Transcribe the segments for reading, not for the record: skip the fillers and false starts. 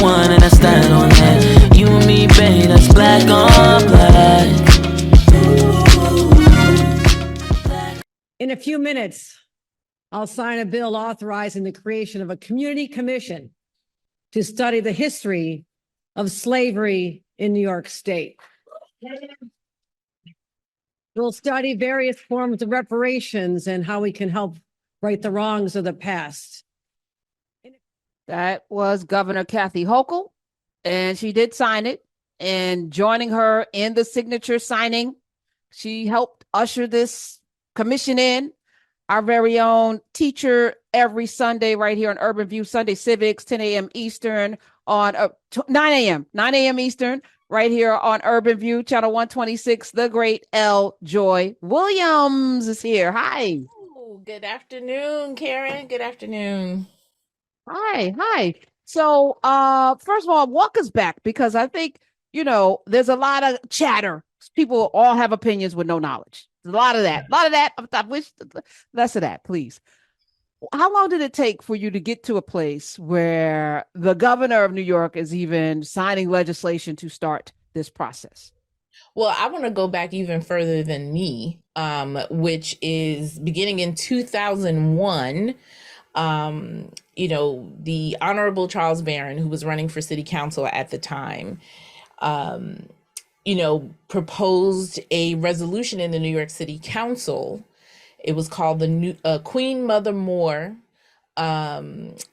one and I stand on that. You and me, babe, that's black on black. In a few minutes, I'll sign a bill authorizing the creation of a community commission to study the history of slavery in New York State. We'll study various forms of reparations and how we can help right the wrongs of the past. That was Governor Kathy Hochul, and she did sign it. And joining her in the signature signing, she helped usher this commission in. Our very own teacher every Sunday right here on Urban View, Sunday Civics, 10 a.m. Eastern on 9 a.m. Eastern, right here on Urban View, channel 126. The great L. Joy Williams is here. Hi. Oh, good afternoon, Karen. Good afternoon. Hi. So, first of all, walk us back, because I think, there's a lot of chatter. People all have opinions with no knowledge. There's a lot of that. I wish less of that, please. How long did it take for you to get to a place where the governor of New York is even signing legislation to start this process? Well, I want to go back even further than me, which is beginning in 2001. The Honorable Charles Barron, who was running for city council at the time, proposed a resolution in the New York City Council. It was called the Queen Mother Moore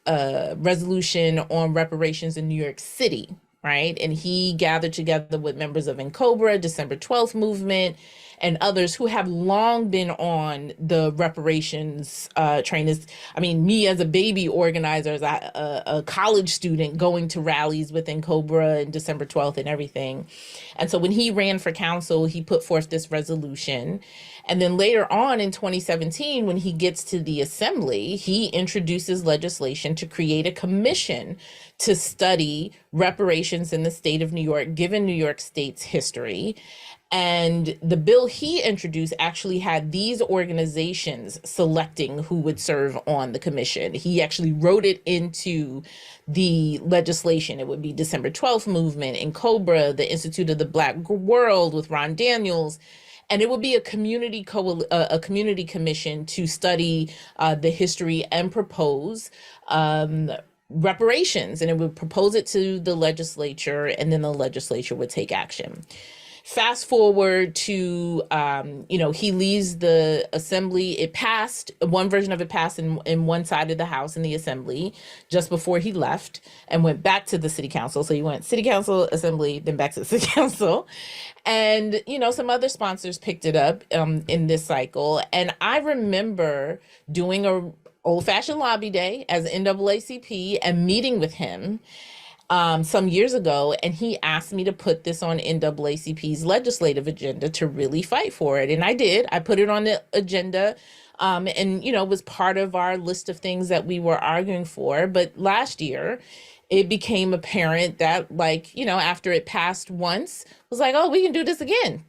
resolution on reparations in New York City, right? And he gathered together with members of NCOBRA, December 12th movement, and others who have long been on the reparations train. Me as a baby organizer, as a college student going to rallies with NCOBRA and December 12th and everything. And so when he ran for council, he put forth this resolution. And then later on in 2017, when he gets to the assembly, he introduces legislation to create a commission to study reparations in the state of New York, given New York State's history. And the bill he introduced actually had these organizations selecting who would serve on the commission. He actually wrote it into the legislation. It would be December 12th movement, NCOBRA, the Institute of the Black World with Ron Daniels. And it would be a community commission to study the history and propose reparations. And it would propose it to the legislature, and then the legislature would take action. Fast forward to, he leaves the assembly. It passed, one version of it passed in one side of the house in the assembly just before he left and went back to the city council. So he went city council, assembly, then back to the city council. And, some other sponsors picked it up in this cycle. And I remember doing a old-fashioned lobby day as NAACP and meeting with him some years ago, and he asked me to put this on NAACP's legislative agenda to really fight for it. And I did. I put it on the agenda, and, was part of our list of things that we were arguing for. But last year, it became apparent that, after it passed once, was like, oh, we can do this again.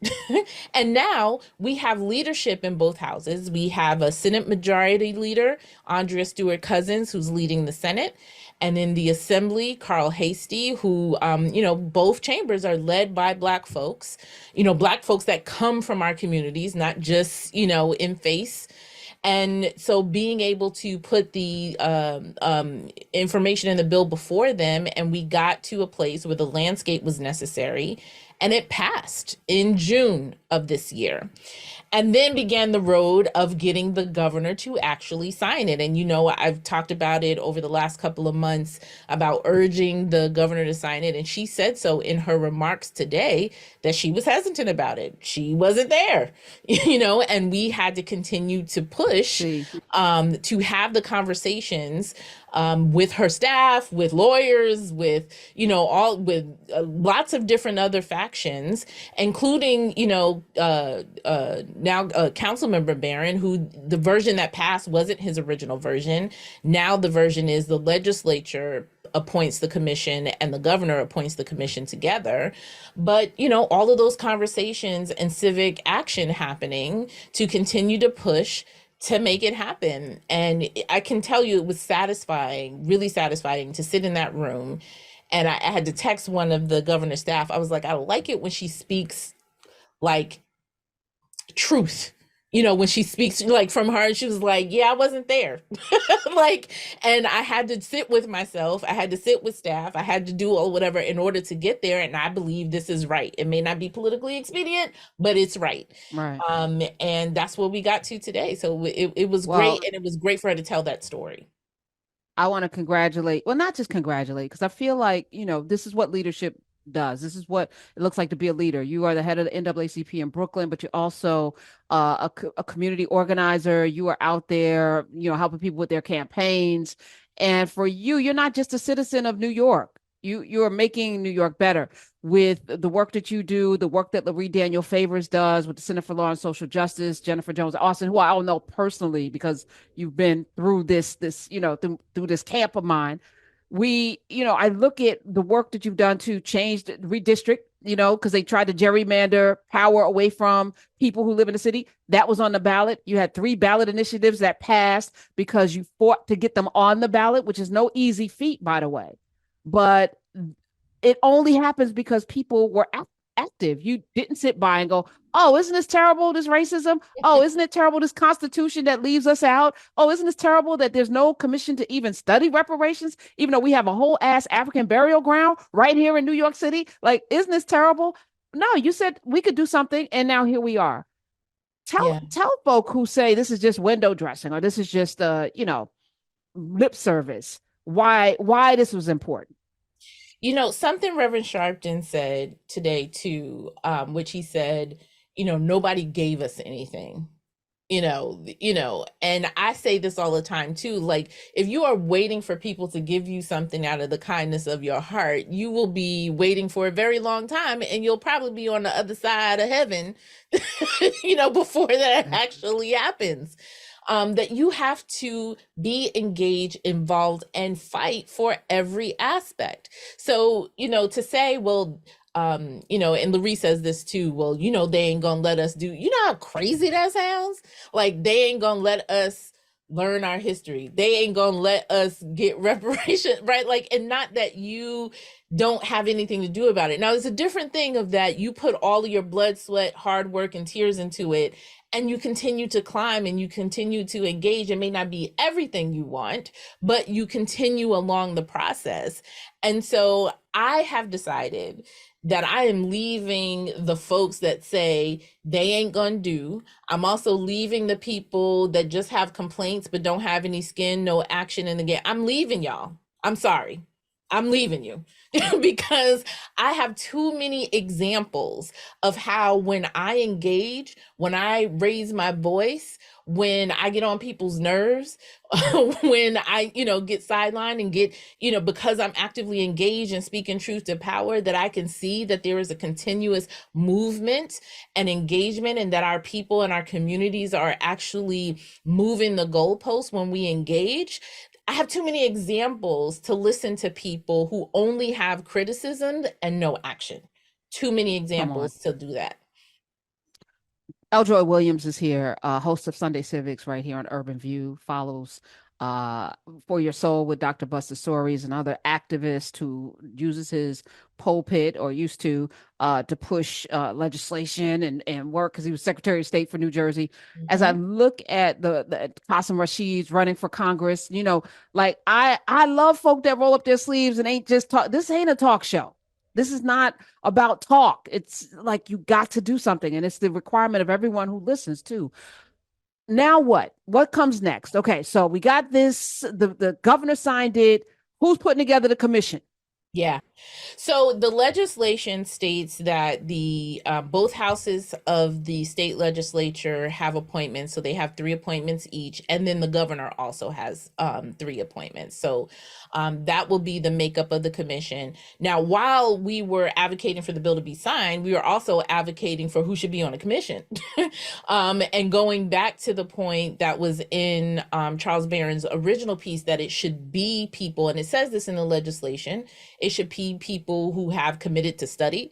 And now we have leadership in both houses. We have a Senate Majority Leader, Andrea Stewart-Cousins, who's leading the Senate. And in the assembly, Carl Hastie, who, both chambers are led by Black folks, Black folks that come from our communities, not just, in face. And so being able to put the information in the bill before them, and we got to a place where the landscape was necessary, and it passed in June of this year. And then began the road of getting the governor to actually sign it. And, I've talked about it over the last couple of months about urging the governor to sign it. And she said so in her remarks today that she was hesitant about it. She wasn't there, and we had to continue to push to have the conversations with her staff, with lawyers, with, lots of different other factions, including, now Councilmember Barron, who the version that passed wasn't his original version. Now the version is the legislature appoints the commission and the governor appoints the commission together. But, all of those conversations and civic action happening to continue to push to make it happen. And I can tell you it was satisfying, really satisfying to sit in that room And I had to text one of the governor's staff. I was like, I like it when she speaks like truth, when she speaks like from her, and she was like, yeah, I wasn't there. Like, and I had to sit with myself, I had to sit with staff, I had to do all whatever in order to get there. And I believe this is right. It may not be politically expedient, but it's right. Right. And that's what we got to today. So it was Well, great, and it was great for her to tell that story. I want to congratulate, well, not just congratulate, because I feel like, this is what leadership does. This is what it looks like to be a leader. You are the head of the NAACP in Brooklyn, but you're also a community organizer. You are out there, helping people with their campaigns. And for you, you're not just a citizen of New York. You are making New York better with the work that you do, the work that Loree Daniel Favors does with the Center for Law and Social Justice, Jennifer Jones Austin, who I all know personally because you've been through this through this camp of mine. I look at the work that you've done to change the redistrict, because they tried to gerrymander power away from people who live in the city. That was on the ballot. You had 3 ballot initiatives that passed because you fought to get them on the ballot, which is no easy feat, by the way. But it only happens because people were active. You didn't sit by and go, oh, isn't this terrible, this racism? Oh, isn't it terrible, this Constitution that leaves us out? Oh, isn't this terrible that there's no commission to even study reparations, even though we have a whole ass African burial ground right here in New York City? Like, isn't this terrible? No, you said we could do something, and now here we are. Tell folk who say this is just window dressing or this is just lip service why this was important. Something Reverend Sharpton said today too, which he said, nobody gave us anything, and I say this all the time too. Like, if you are waiting for people to give you something out of the kindness of your heart, you will be waiting for a very long time, and you'll probably be on the other side of heaven, before that actually happens. That you have to be engaged, involved, and fight for every aspect. So, to say, well, and Loree says this too, well, they ain't gonna let us do, how crazy that sounds? Like, they ain't gonna let us learn our history. They ain't gonna let us get reparations, right? Like, and not that you don't have anything to do about it. Now, there's a different thing of that you put all of your blood, sweat, hard work, and tears into it, and you continue to climb and you continue to engage. It may not be everything you want, but you continue along the process. And so I have decided that I am leaving the folks that say they ain't gonna do. I'm also leaving the people that just have complaints but don't have any skin, no action in the game. I'm leaving y'all. I'm sorry. I'm leaving you because I have too many examples of how when I engage, when I raise my voice, when I get on people's nerves, when I, get sidelined and get, because I'm actively engaged and speaking truth to power, that I can see that there is a continuous movement and engagement, and that our people and our communities are actually moving the goalposts when we engage. I have too many examples to listen to people who only have criticism and no action. Too many examples to do that. Eljoy Williams is here, host of Sunday Civics right here on Urban View, follows For Your Soul with Dr. Buster Stories, and other activist who uses his pulpit, or used to push legislation and work, because he was Secretary of State for New Jersey. Mm-hmm. As I look at the Qasim Rashid's running for Congress, like I love folk that roll up their sleeves and ain't just talk. This ain't a talk show. This is not about talk. It's like you got to do something, and it's the requirement of everyone who listens too. Now what? What comes next? Okay, so we got this. The governor signed it. Who's putting together the commission? Yeah. So the legislation states that the both houses of the state legislature have appointments. So they have 3 appointments each. And then the governor also has 3 appointments. So that will be the makeup of the commission. Now, while we were advocating for the bill to be signed, we were also advocating for who should be on the commission. And going back to the point that was in Charles Barron's original piece, that it should be people, and it says this in the legislation, it should be people who have committed to study,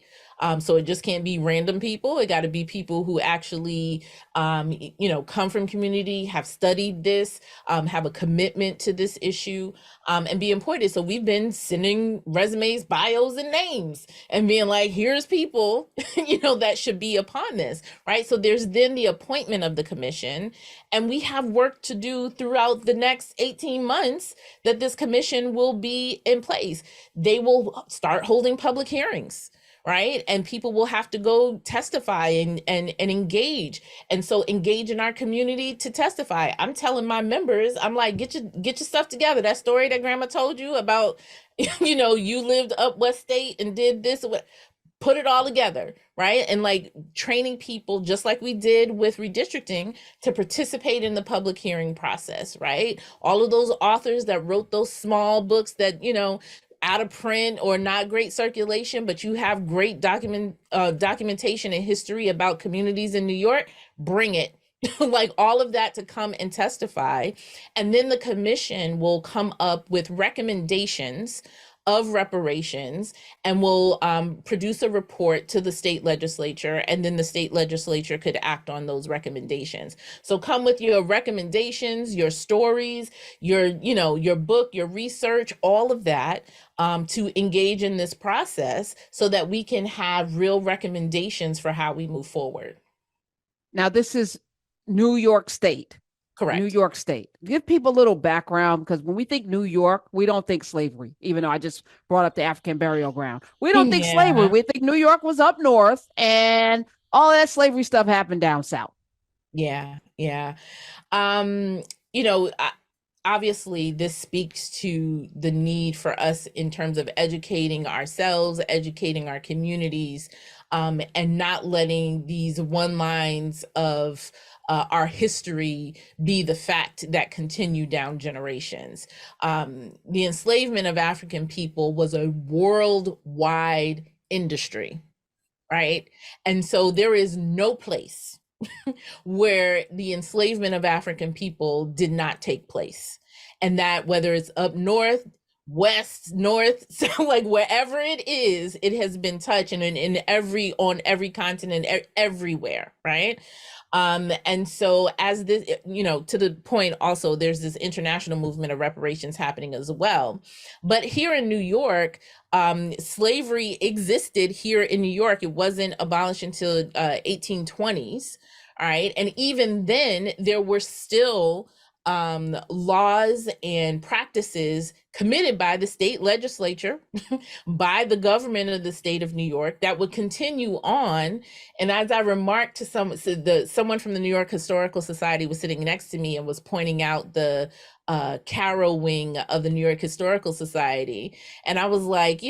So it just can't be random people. It got to be people who actually, come from community, have studied this, have a commitment to this issue, and be important. So we've been sending resumes, bios, and names, and being like, here's people, that should be upon this, right? So there's then the appointment of the commission, and we have work to do throughout the next 18 months that this commission will be in place. They will start holding public hearings, right? And people will have to go testify and engage. And so engage in our community to testify. I'm telling my members, I'm like, get your stuff together. That story that grandma told you about, you lived up West State and did this, put it all together, right? And like training people, just like we did with redistricting, to participate in the public hearing process, right? All of those authors that wrote those small books that, out of print or not great circulation, but you have great documentation and history about communities in New York, bring it. Like all of that to come and testify. And then the commission will come up with recommendations of reparations and will produce a report to the state legislature, and then the state legislature could act on those recommendations. So come with your recommendations, your stories, your book, your research, all of that, to engage in this process so that we can have real recommendations for how we move forward. Now, this is New York State. Correct. New York State. Give people a little background, because when we think New York, we don't think slavery, even though I just brought up the African burial ground. We don't think slavery. We think New York was up north and all that slavery stuff happened down south. Yeah. Obviously, this speaks to the need for us in terms of educating ourselves, educating our communities, and not letting these one lines of our history be the fact that continue down generations. The enslavement of African people was a worldwide industry, right? And so there is no place where the enslavement of African people did not take place. And that whether it's up north, west, north, so like wherever it is, it has been touched, and on every continent, everywhere, right? And so as this, to the point also, there's this international movement of reparations happening as well. But here in New York, slavery existed here in New York. It wasn't abolished until 1820s. All right. And even then there were still laws and practices committed by the state legislature, by the government of the state of New York, that would continue on. And as I remarked to someone from the New York Historical Society was sitting next to me and was pointing out the Carol wing of the New York Historical Society. And I was like,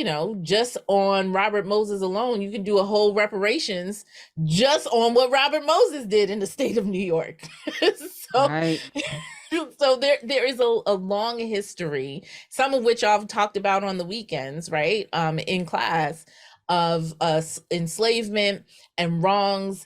just on Robert Moses alone, you could do a whole reparations just on what Robert Moses did in the state of New York. So, right. So there is a long history, some of which I've talked about on the weekends, right, in class, of enslavement and wrongs.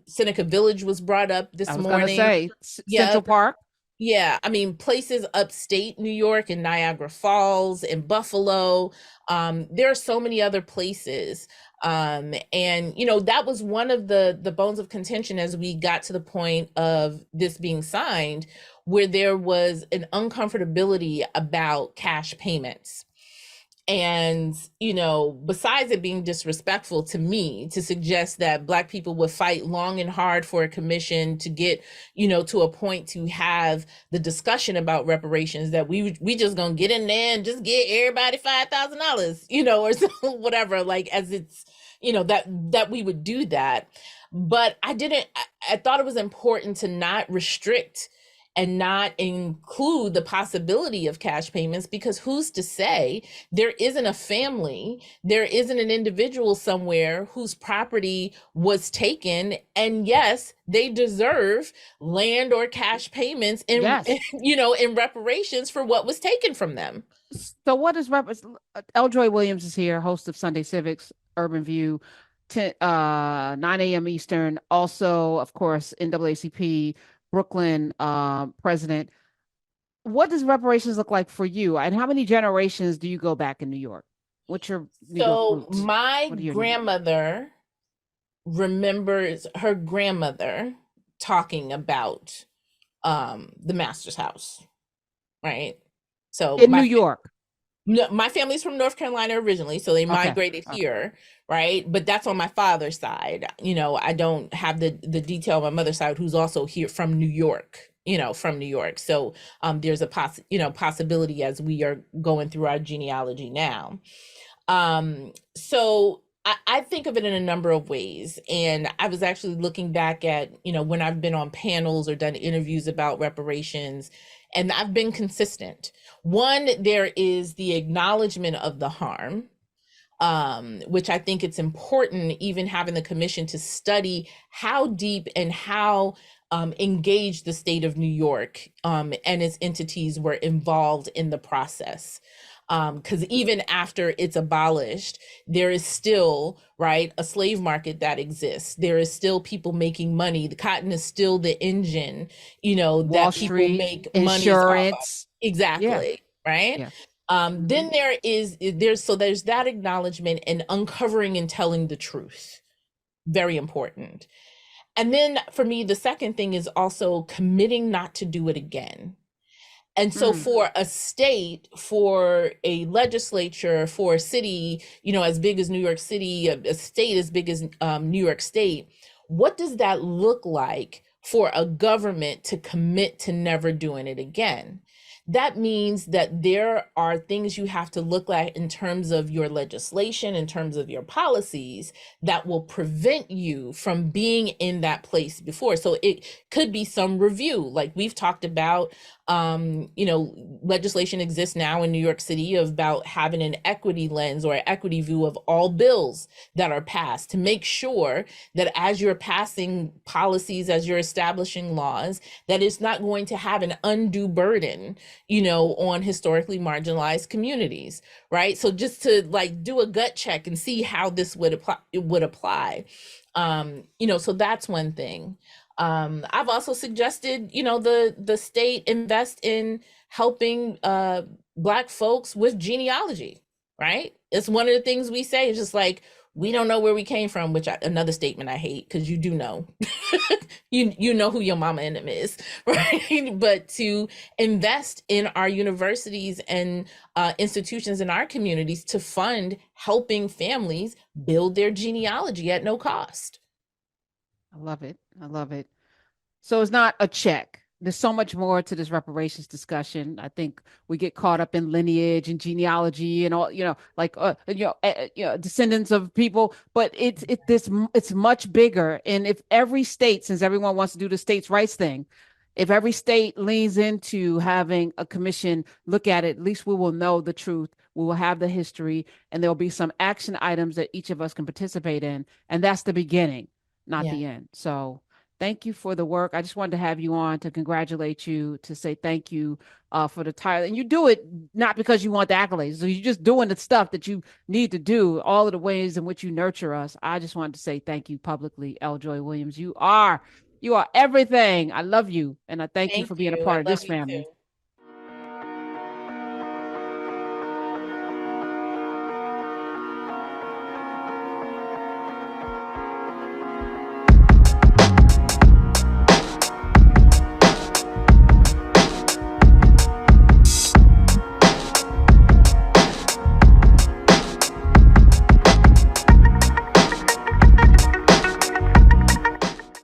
Seneca Village was brought up this morning. I was going to say, Central Park. Yeah, I mean, places upstate New York and Niagara Falls and Buffalo. There are so many other places. And, that was one of the bones of contention as we got to the point of this being signed, where there was an uncomfortability about cash payments. And, besides it being disrespectful to me to suggest that Black people would fight long and hard for a commission to get, to a point to have the discussion about reparations, that we just gonna get in there and just get everybody $5,000, or whatever, like as it's, that we would do that. But I thought it was important to not restrict and not include the possibility of cash payments, because who's to say there isn't a family, there isn't an individual somewhere whose property was taken, and yes, they deserve land or cash payments in, in reparations for what was taken from them. So what is Eljoy Williams is here, host of Sunday Civics, Urban View, 9 a.m. Eastern. Also, of course, NAACP Brooklyn president. What does reparations look like for you, and how many generations do you go back in New York? What's your New York So roots? my What are your grandmother remembers her grandmother talking about the master's house, right? So in New York? no, my family's from North Carolina originally, so they Okay. migrated Okay. here, right? But that's on my father's side. You know, I don't have the detail on my mother's side, who's also here from New York. You know, from New York. So there's a possibility as we are going through our genealogy now. So I think of it in a number of ways. And I was actually looking back at, when I've been on panels or done interviews about reparations, and I've been consistent. One, there is the acknowledgement of the harm, which I think it's important, even having the commission to study how deep and how engaged the state of New York and its entities were involved in the process. Because even after it's abolished, there is still, right, a slave market that exists. There is still people making money. The cotton is still the engine, Wall that people Street, make money off of. insurance. Exactly, right? Yeah. Then there's that acknowledgement and uncovering and telling the truth. Very important. And then for me, the second thing is also committing not to do it again. And so for a state, for a legislature, for a city, as big as New York City, a state as big as New York State, what does that look like for a government to commit to never doing it again? That means that there are things you have to look at in terms of your legislation, in terms of your policies that will prevent you from being in that place before. So it could be some review, like we've talked about. Legislation exists now in New York City about having an equity lens or an equity view of all bills that are passed to make sure that as you're passing policies, as you're establishing laws, that it's not going to have an undue burden, on historically marginalized communities, right? So just to do a gut check and see how this would apply. So that's one thing. I've also suggested, the state invest in helping Black folks with genealogy, right? It's one of the things we say. It's just like, we don't know where we came from, another statement I hate, because you do know. you know who your mama and them is, right? But to invest in our universities and institutions in our communities to fund helping families build their genealogy at no cost. I love it. I love it. So it's not a check. There's so much more to this reparations discussion. I think we get caught up in lineage and genealogy and all, descendants of people, but it's much bigger. And if every state, since everyone wants to do the states' rights thing, if every state leans into having a commission look at it, at least we will know the truth. We will have the history, and there'll be some action items that each of us can participate in. And that's the beginning, not the end. So thank you for the work. I just wanted to have you on to congratulate you, to say thank you for the title. And you do it not because you want the accolades. So you're just doing the stuff that you need to do, all of the ways in which you nurture us. I just wanted to say thank you publicly, L. Joy Williams. You are everything. I love you. And I thank you for being a part of this family.